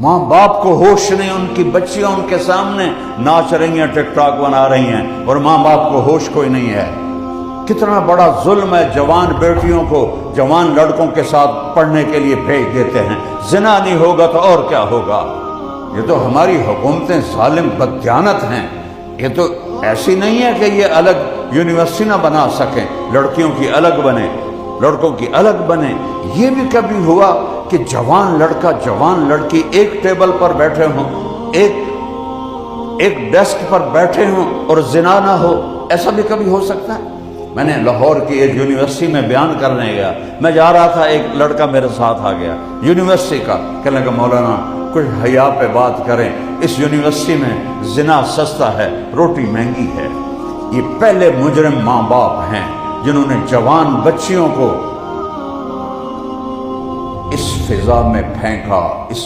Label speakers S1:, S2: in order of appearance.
S1: माँ बाप को होश नहीं, उनकी बच्चियां उनके सामने नाच रही हैं, टिकटॉक बना रही हैं, और माँ बाप को होश कोई नहीं है। कितना बड़ा जुल्म है, जवान बेटियों को जवान लड़कों के साथ पढ़ने के लिए भेज देते हैं। जिना नहीं होगा तो और क्या होगा। ये तो हमारी हुकूमतें जालिम बददियानत हैं। ये तो ऐसी नहीं है कि ये अलग यूनिवर्सिटी ना बना सकें, लड़कियों की अलग बने, लड़कों की अलग बने। ये भी कभी हुआ कि जवान लड़का जवान लड़की एक टेबल पर बैठे हों, एक डेस्क पर बैठे हों और जिना ना हो? ऐसा भी कभी हो सकता है? मैंने लाहौर की एक यूनिवर्सिटी में बयान करने गया, मैं जा रहा था, एक लड़का मेरे साथ आ गया यूनिवर्सिटी का, कहने लगा मौलाना कुछ हया पे बात करें, इस यूनिवर्सिटी में जिना सस्ता है, रोटी महंगी है। ये पहले मुजरिम माँ बाप हैं जिन्होंने जवान बच्चियों को इस फिजा में फेंका, इस